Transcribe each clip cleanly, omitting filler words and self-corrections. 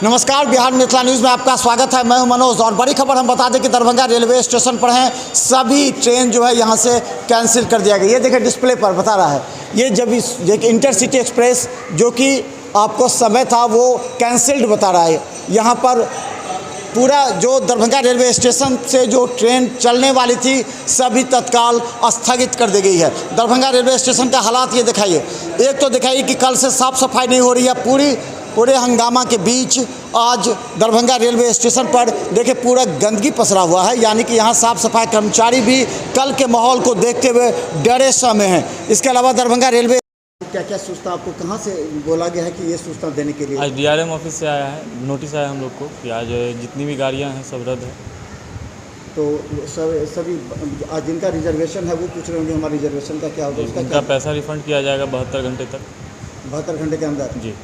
नमस्कार, बिहार मिथिला न्यूज़ में आपका स्वागत है। मैं हूं मनोज और बड़ी खबर हम बता दें कि दरभंगा रेलवे स्टेशन पर हैं। सभी ट्रेन जो है यहां से कैंसिल कर दिया गया। ये देखिए डिस्प्ले पर बता रहा है। ये जब एक इंटरसिटी एक्सप्रेस जो कि आपको समय था वो कैंसिल्ड बता रहा है। यहाँ पर पूरा जो दरभंगा रेलवे स्टेशन से जो ट्रेन चलने वाली थी सभी तत्काल स्थगित कर दी गई है। दरभंगा रेलवे स्टेशन का हालात ये दिखाइए। एक तो दिखाइए कि कल से साफ़ सफाई नहीं हो रही है। पूरे हंगामा के बीच आज दरभंगा रेलवे स्टेशन पर देखिए पूरा गंदगी पसरा हुआ है, यानी कि यहाँ साफ़ सफाई कर्मचारी भी कल के माहौल को देखते हुए डरे समय हैं। इसके अलावा दरभंगा रेलवे क्या क्या सूचना आपको कहाँ से बोला गया है कि ये सूचना देने के लिए? आज डीआरएम ऑफिस से आया है, नोटिस आया हम लोग को कि आज जितनी भी गाड़ियाँ हैं सब रद्द है। तो सभी आज जिनका रिजर्वेशन है वो पूछ रहे होंगे हमारा रिजर्वेशन का क्या होगा? उनका पैसा रिफंड किया जाएगा 72 घंटे तक। 72 घंटे के अंदर जी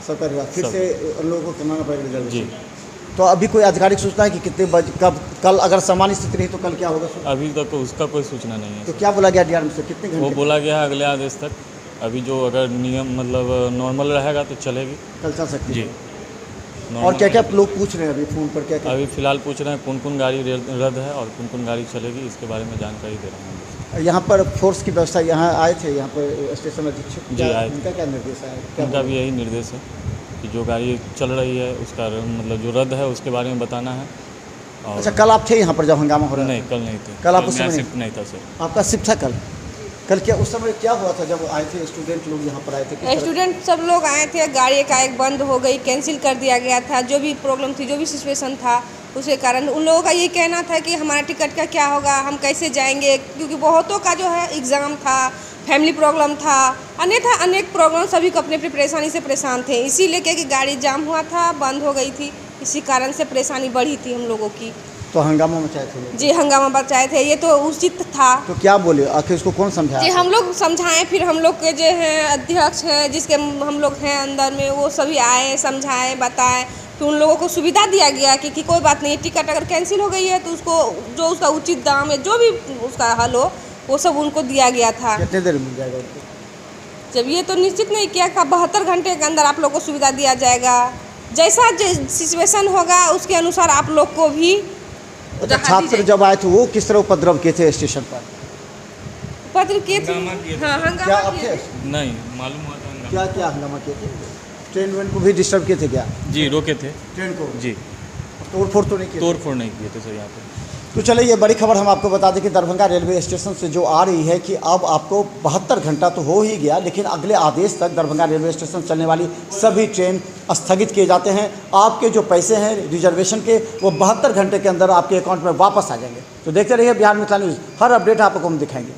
सबका रिवाज फिर से उन लोगों को करना पड़ेगा रिजर्वेशन जी। तो अभी कोई आधिकारिक सूचना है कि कितने बजे कब कल अगर सामान्य स्थिति रही तो कल क्या होगा? अभी तक तो उसका कोई सूचना नहीं है। तो क्या बोला गया डीआरएम से, कितने घंटे? वो बोला गया है अगले आदेश तक। अभी जो अगर नियम मतलब नॉर्मल रहेगा तो चलेगी, कल चल सकती जी। है। और क्या क्या लोग पूछ रहे हैं अभी फ़ोन पर? क्या अभी फ़िलहाल पूछ रहे हैं कौन कौन गाड़ी रद्द है और कौन कौन गाड़ी चलेगी, इसके बारे में जानकारी दे रहे हैं। यहाँ पर फोर्स की व्यवस्था यहाँ आए थे, यहाँ पर स्टेशन अधीक्षक जी आए थे। उनका क्या निर्देश है? उनका भी यही निर्देश है कि जो गाड़ी चल रही है उसका मतलब जो रद्द है उसके बारे में बताना है। और अच्छा, कल आप थे यहाँ पर जब हंगामा हो रहा था? नहीं, कल नहीं थे। कल आप उस समय शिफ्ट नहीं था सर। आपका शिफ्ट था कल क्या उस समय क्या हुआ था जब आए थे स्टूडेंट लोग यहाँ पर आए थे? स्टूडेंट सब लोग आए थे, गाड़ी एकाएक बंद हो गई, कैंसिल कर दिया गया था। जो भी प्रॉब्लम थी, जो भी सिचुएशन था उसके कारण उन लोगों का ये कहना था कि हमारा टिकट का क्या होगा, हम कैसे जाएंगे, क्योंकि बहुतों का जो है एग्ज़ाम था, फैमिली प्रॉब्लम था, अन्यथा अनेक प्रॉब्लम, सभी को अपने परेशानी से परेशान थे। इसी लेके कि गाड़ी जाम हुआ था, बंद हो गई थी, इसी कारण से परेशानी बढ़ी थी हम लोगों की। तो हंगामा मचाए थे? जी, हंगामा मचाए थे, ये तो उचित था। तो क्या बोले आखिर उसको कौन समझाया? जी, हम लोग समझाएं, फिर हम लोग के जो हैं अध्यक्ष हैं जिसके हम लोग हैं अंदर में, वो सभी आए, समझाएं, बताएं। फिर उन लोगों को सुविधा दिया गया कि कोई बात नहीं, टिकट अगर कैंसिल हो गई है तो उसको जो उसका उचित दाम है, जो भी उसका हल हो, वो सब उनको दिया गया था। कितने देर मिल जाएगा उनको? जब ये तो निश्चित नहीं किया कि 72 घंटे के अंदर आप लोग को सुविधा दिया जाएगा। जैसा सिचुएशन होगा उसके अनुसार आप लोग को भी। अच्छा, छात्र जब आए थे वो किस तरह उपद्रव किए थे स्टेशन पर? उपद्रव किए थे? हाँ, क्या हंगामा आप किए थे? थे। नहीं मालूम हुआ था। क्या क्या हंगामा किए थे? ट्रेन वेन को भी डिस्टर्ब किए थे क्या? जी रोके थे ट्रेन को? जी। तोड़फोड़ तो नहीं किए? तोड़फोड़ नहीं किए थे सर यहाँ पे। तो चलिए ये बड़ी खबर हम आपको बता दें कि दरभंगा रेलवे स्टेशन से जो आ रही है कि अब आपको 72 घंटा तो हो ही गया, लेकिन अगले आदेश तक दरभंगा रेलवे स्टेशन चलने वाली सभी ट्रेन स्थगित किए जाते हैं। आपके जो पैसे हैं रिजर्वेशन के वो 72 घंटे के अंदर आपके अकाउंट में वापस आ जाएंगे। तो देखते रहिए बिहार मिथिला न्यूज़, हर अपडेट आपको हम दिखाएंगे।